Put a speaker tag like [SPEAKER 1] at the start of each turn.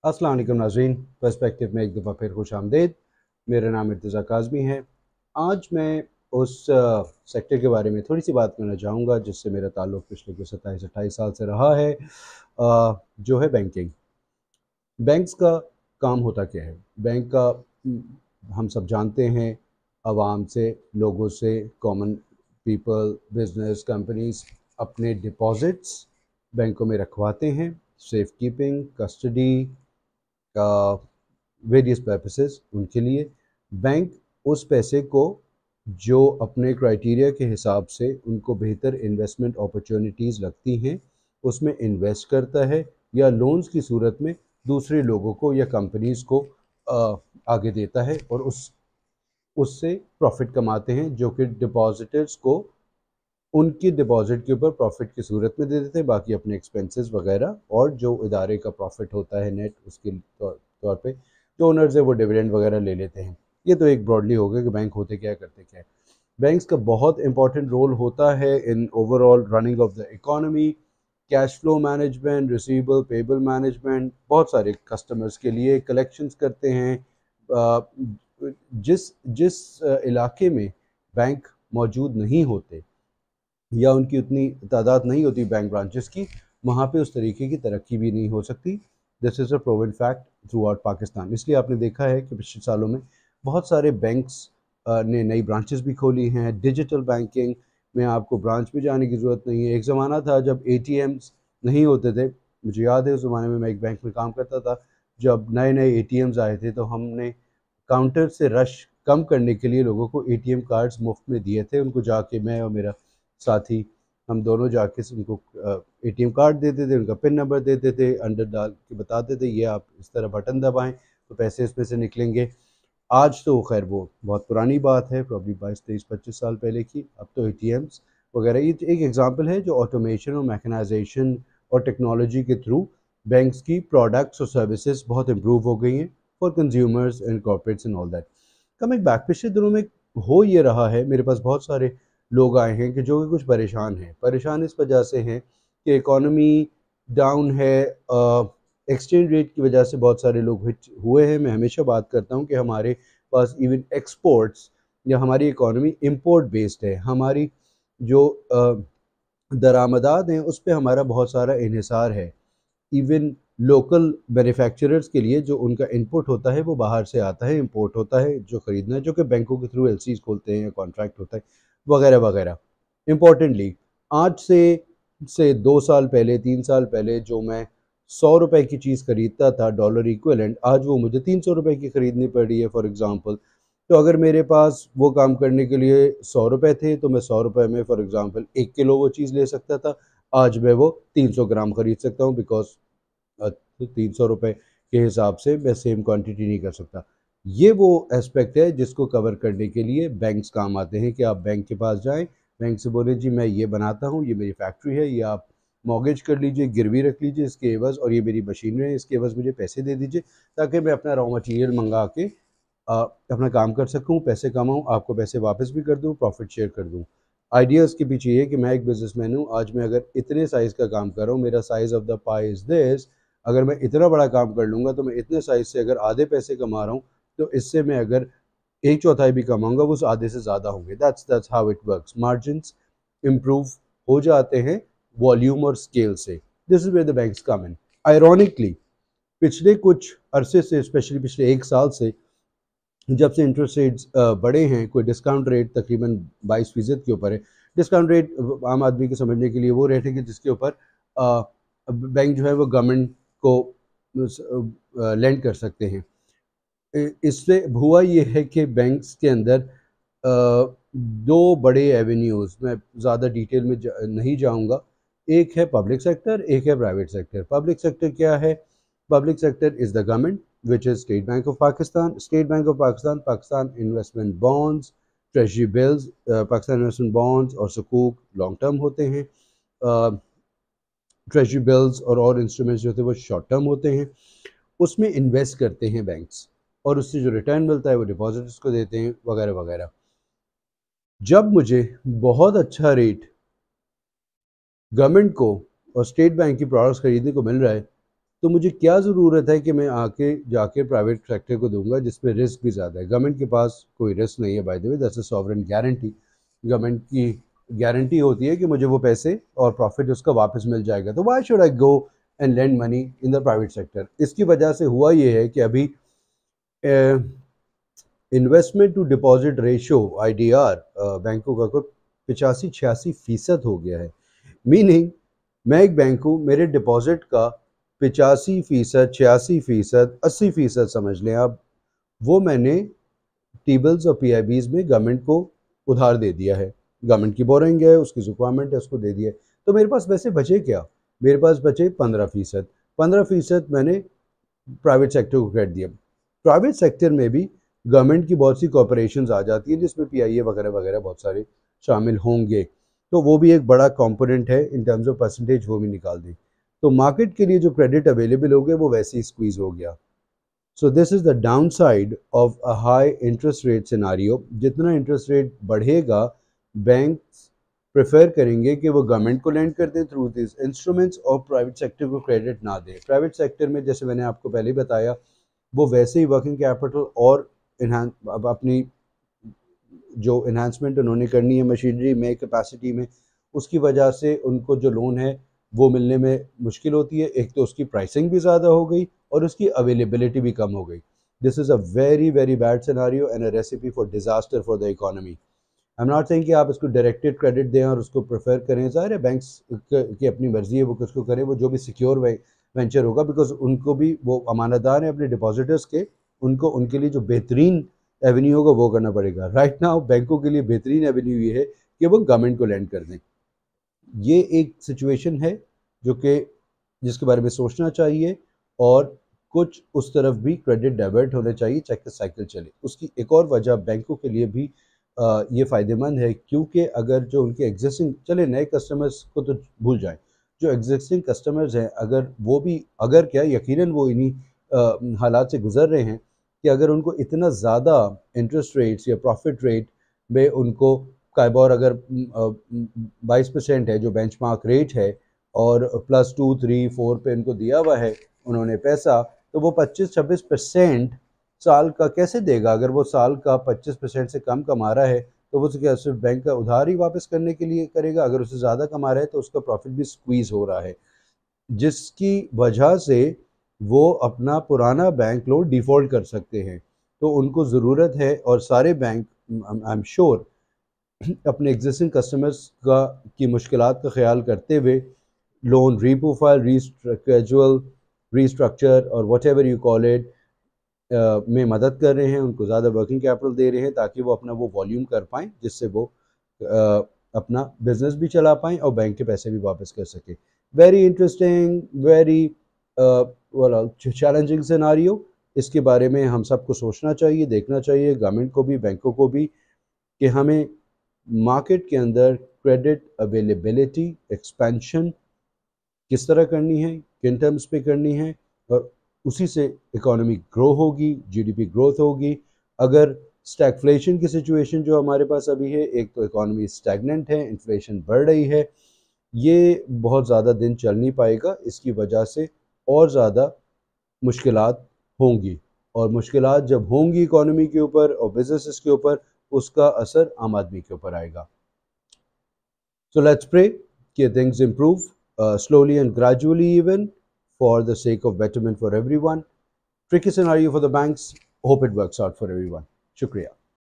[SPEAKER 1] अस्सलाम वालेकुम नाज़रीन, पर्सपेक्टिव में एक दफ़ा फिर खुश आमदेद। मेरा नाम इर्तिज़ा काज़मी है। आज मैं उस सेक्टर के बारे में थोड़ी सी बात करना चाहूँगा जिससे मेरा ताल्लुक़ पिछले कुछ 27-28 साल से रहा है, जो है बैंकिंग। बैंक्स का काम होता क्या है? बैंक का हम सब जानते हैं, आवाम से, लोगों से, कॉमन पीपल, बिजनेस, कंपनीज अपने डिपॉजिट्स बैंकों में रखवाते हैं, safe keeping, custody, various purposes उनके लिए। बैंक उस पैसे को जो अपने क्राइटेरिया के हिसाब से उनको बेहतर इन्वेस्टमेंट अपॉर्चुनिटीज़ लगती हैं उसमें इन्वेस्ट करता है, या लोन्स की सूरत में दूसरे लोगों को या कंपनीज़ को आगे देता है, और उससे प्रॉफिट कमाते हैं जो कि डिपॉजिटर्स को उनकी डिपॉजिट के ऊपर प्रॉफिट की सूरत में दे देते हैं। बाकी अपने एक्सपेंसेस वगैरह और जो इदारे का प्रॉफिट होता है नेट, उसके तौर पे जो ओनर्स है वो डिविडेंड वगैरह ले लेते हैं। ये तो एक ब्रॉडली हो गया कि बैंक होते क्या है, करते क्या है। बैंक्स का बहुत इंपॉर्टेंट रोल होता है in overall running of the economy, cash flow management, receivable payable management, बहुत सारे कस्टमर्स के लिए कलेक्शंस करते हैं। जिस जिस इलाके में बैंक मौजूद नहीं होते या उनकी उतनी तादाद नहीं होती बैंक ब्रांचेस की, वहाँ पे उस तरीके की तरक्की भी नहीं हो सकती। This is a proven fact through out Pakistan. इसलिए आपने देखा है कि पिछले सालों में बहुत सारे बैंक्स ने नई ब्रांचेस भी खोली हैं। डिजिटल बैंकिंग में आपको ब्रांच में जाने की ज़रूरत नहीं है। एक ज़माना था जब एटीएम्स नहीं होते थे। मुझे याद है उस ज़माने में मैं एक बैंक में काम करता था। जब नए नए एटीएम्स आए थे तो हमने काउंटर से रश कम करने के लिए लोगों को एटीएम कार्ड्स मुफ्त में दिए थे। उनको जाके मैं और मेरा साथी, हम दोनों जाके उनको एटीएम कार्ड देते थे, उनका पिन नंबर देते थे, अंदर डाल के बताते थे ये आप इस तरह बटन दबाएं तो पैसे इसमें से निकलेंगे। आज तो खैर वो बहुत पुरानी बात है, प्रॉब्ली 22, 23, 25 साल पहले की। अब तो एटीएम्स वगैरह, ये एक एग्जांपल है जो ऑटोमेशन और मैकेनाइजेशन और टेक्नोलॉजी के थ्रू बैंक्स की प्रोडक्ट्स और सर्विसेज बहुत इंप्रूव हो गई हैं for consumers and corporates and all that. Coming back, पिछले दिनों में हो ये रहा है, मेरे पास बहुत सारे लोग आए हैं कि जो कि कुछ परेशान हैं। परेशान इस वजह से हैं कि इकॉनमी डाउन है, एक्सचेंज रेट की वजह से बहुत सारे लोग हिट हुए हैं। मैं हमेशा बात करता हूँ कि हमारे पास इवन एक्सपोर्ट्स या हमारी इकॉनमी इंपोर्ट बेस्ड है। हमारी जो दरामदात हैं उस पे हमारा बहुत सारा इन्हिसार है। इवन लोकल मैन्युफैक्चरर्स के लिए जो उनका इनपुट होता है वो बाहर से आता है, इंपोर्ट होता है जो ख़रीदना है, जो कि बैंकों के थ्रू एलसीज खोलते हैं या कॉन्ट्रैक्ट होता है वगैरह वगैरह। इम्पोर्टेंटली, आज से 2 साल पहले, 3 साल पहले जो मैं 100 रुपए की चीज़ खरीदता था डॉलर इक्विवेलेंट, आज वो मुझे 300 रुपए की खरीदनी पड़ रही है फॉर एग्ज़ाम्पल। तो अगर मेरे पास वो काम करने के लिए 100 रुपए थे तो मैं 100 रुपए में फॉर एग्ज़ाम्पल 1 किलो वो चीज़ ले सकता था। आज मैं वो 300 ग्राम खरीद सकता हूँ, बिकॉज 300 रुपये के हिसाब से मैं सेम क्वांटिटी नहीं कर सकता। ये वो एस्पेक्ट है जिसको कवर करने के लिए बैंक्स काम आते हैं कि आप बैंक के पास जाएं, बैंक से बोलें जी मैं ये बनाता हूँ, ये मेरी फैक्ट्री है, ये आप मॉर्गेज कर लीजिए, गिरवी रख लीजिए इसके एवज़, और ये मेरी मशीनरी है, इसके एवज़ मुझे पैसे दे दीजिए ताकि मैं अपना रॉ मटेरियल मंगा के अपना काम कर सकूँ, पैसे कमाऊँ, आपको पैसे वापस भी कर दूँ, प्रॉफिट शेयर कर दूँ। आइडिया उसके पीछे ये कि मैं एक बिजनेसमैन हूँ। आज मैं अगर इतने साइज़ का काम कर रहा हूँ, मेरा size of the pi is this, अगर मैं इतना बड़ा काम कर लूँगा तो मैं इतने साइज़ से अगर आधे पैसे कमा रहा हूँ तो इससे मैं अगर एक चौथाई भी कमाऊंगा वो उस आधे से ज़्यादा होंगे। That's how it works. Margins improve हो जाते हैं वॉल्यूम और स्केल से। This is where the banks come in. Ironically, पिछले कुछ अरसे से, स्पेशली पिछले 1 साल से, जब से इंटरेस्ट रेट्स बढ़े हैं, कोई डिस्काउंट रेट तकरीबन 22% के ऊपर है। डिस्काउंट रेट आम आदमी के समझने के लिए वो रेट है कि जिसके ऊपर बैंक जो है वो गवर्नमेंट को लेंड कर सकते हैं। इससे हुआ ये है कि बैंक्स के अंदर दो बड़े एवेन्यूज़, मैं ज़्यादा डिटेल में नहीं जाऊंगा। एक है पब्लिक सेक्टर, एक है प्राइवेट सेक्टर। पब्लिक सेक्टर क्या है? Public sector is the government, which is state bank of Pakistan. State bank of Pakistan, Pakistan investment bonds, treasury bills, Pakistan investment bonds और सुकूक लॉन्ग टर्म होते हैं। ट्रेजरी बिल्स और इंस्ट्रूमेंट्स जो होते हैं वो शॉर्ट टर्म होते हैं। उसमें इन्वेस्ट करते हैं बैंक्स, और उससे जो रिटर्न मिलता है वो डिपॉजिट्स को देते हैं वगैरह वगैरह। जब मुझे बहुत अच्छा रेट गवर्नमेंट को और स्टेट बैंक की प्रोडक्ट्स खरीदने को मिल रहा है तो मुझे क्या ज़रूरत है कि मैं आके जाके प्राइवेट सेक्टर को दूंगा जिसमें रिस्क भी ज़्यादा है। गवर्नमेंट के पास कोई रिस्क नहीं है, by the way that's a sovereign guarantee. Government की गारंटी होती है कि मुझे वो पैसे और प्रॉफिट उसका वापस मिल जाएगा, तो why should I go and lend money in the private sector. इसकी वजह से हुआ ये है कि अभी investment to deposit ratio IDR बैंकों का कोई 85-86% हो गया है। मीनिंग मैं एक बैंक हूँ, मेरे डिपॉजिट का 85%, 86%, 80% समझ लें आप, वो मैंने टी-बिल्स और PIBs में गवर्नमेंट को उधार दे दिया है। गवर्नमेंट की बोरिंग है, उसकी रिक्वायरमेंट है, उसको दे दिया है। तो मेरे पास पैसे बचे क्या? मेरे पास बचे 15%। 15% मैंने प्राइवेट सेक्टर को क्रेडिट दिया। प्राइवेट सेक्टर में भी गवर्नमेंट की बहुत सी कॉर्पोरेशंस आ जाती हैं जिसमें PIA वगैरह वगैरह बहुत सारे शामिल होंगे, तो वो भी एक बड़ा कंपोनेंट है इन टर्म्स ऑफ परसेंटेज, वो भी निकाल दें तो मार्केट के लिए जो क्रेडिट अवेलेबल हो गया वो वैसे ही स्क्वीज हो गया। So this is the down side of a high interest rate scenario. जितना इंटरेस्ट रेट बढ़ेगा, बैंक प्रेफर करेंगे कि वो गवर्नमेंट को लेंड कर दें थ्रू दिस इंस्ट्रूमेंट्स और प्राइवेट सेक्टर को क्रेडिट ना दें। प्राइवेट सेक्टर में जैसे मैंने आपको पहले ही बताया, वो वैसे ही वर्किंग कैपिटल और अब अपनी जो इन्हांसमेंट उन्होंने करनी है मशीनरी में, कैपेसिटी में, उसकी वजह से उनको जो लोन है वो मिलने में मुश्किल होती है। एक तो उसकी प्राइसिंग भी ज़्यादा हो गई और उसकी अवेलेबिलिटी भी कम हो गई। This is a very very bad scenario and a recipe for disaster for the economy. I am not saying कि आप इसको डायरेक्टेड क्रेडिट दें और उसको प्रेफर करें। ज़ाहिर है बैंक्स की अपनी मर्जी है, वो किसको करें, वो जो भी सिक्योर वेंचर होगा, बिकॉज उनको भी वो अमानतदार हैं अपने डिपॉजिटर्स के, उनको उनके लिए जो बेहतरीन एवेन्यू होगा वो करना पड़ेगा। राइट नाउ बैंकों के लिए बेहतरीन एवेन्यू ये है कि वो गवर्नमेंट को लेंड कर दें। ये एक सिचुएशन है जो कि जिसके बारे में सोचना चाहिए और कुछ उस तरफ भी क्रेडिट डाइवर्ट होना चाहिए ताकि साइकिल चले। उसकी एक और वजह बैंकों के लिए भी ये फ़ायदेमंद है, क्योंकि अगर जो उनके एग्जिस्टिंग, चले नए कस्टमर्स को तो भूल जाएं, जो एग्जिस्टिंग कस्टमर्स हैं अगर वो भी, अगर क्या यकीनन वो इन्हीं हालात से गुजर रहे हैं कि अगर उनको इतना ज़्यादा इंटरेस्ट रेट्स या प्रॉफिट रेट में उनको काइबोर अगर 22% है जो बेंचमार्क रेट है और +2, 3, 4 पे इनको दिया हुआ है उन्होंने पैसा, तो वो 25-26% साल का कैसे देगा? अगर वो साल का 25% से कम कमा रहा है तो वो क्या सिर्फ बैंक का उधार ही वापस करने के लिए करेगा? अगर उससे ज़्यादा कमा रहा है तो उसका प्रॉफिट भी स्क्वीज़ हो रहा है, जिसकी वजह से वो अपना पुराना बैंक लोन डिफ़ॉल्ट कर सकते हैं। तो उनको ज़रूरत है, और सारे बैंक आई एम श्योर अपने एग्जिस्टिंग कस्टमर्स की मुश्किलात का ख्याल करते हुए लोन रीप्रोफाइल, ग्रेजुअल रीस्ट्रक्चर और what ever you call it में मदद कर रहे हैं। उनको ज़्यादा वर्किंग कैपिटल दे रहे हैं ताकि वो अपना वो वॉल्यूम कर पाएँ जिससे वो अपना बिजनेस भी चला पाएँ और बैंक के पैसे भी वापस कर सकें। Very interesting, very challenging scenario. इसके बारे में हम सबको सोचना चाहिए, देखना चाहिए, गवर्नमेंट को भी, बैंकों को भी, कि हमें मार्केट के अंदर क्रेडिट अवेलेबिलिटी एक्सपेंशन किस तरह करनी है, किन टर्म्स पे करनी है, और उसी से इकोनॉमी ग्रो होगी, GDP ग्रोथ होगी। अगर स्टैगफ्लेशन की सिचुएशन जो हमारे पास अभी है, एक तो इकोनॉमी स्टैगनेंट है, इन्फ्लेशन बढ़ रही है, ये बहुत ज़्यादा दिन चल नहीं पाएगा। इसकी वजह से और ज़्यादा मुश्किलात होंगी, और मुश्किलात जब होंगी इकोनॉमी के ऊपर और बिजनेसेस के ऊपर, उसका असर आम आदमी के ऊपर आएगा। So let's pray that things improve slowly and gradually, even for the sake of betterment for everyone. Tricky scenario for the banks. Hope it works out for everyone. Shukriya.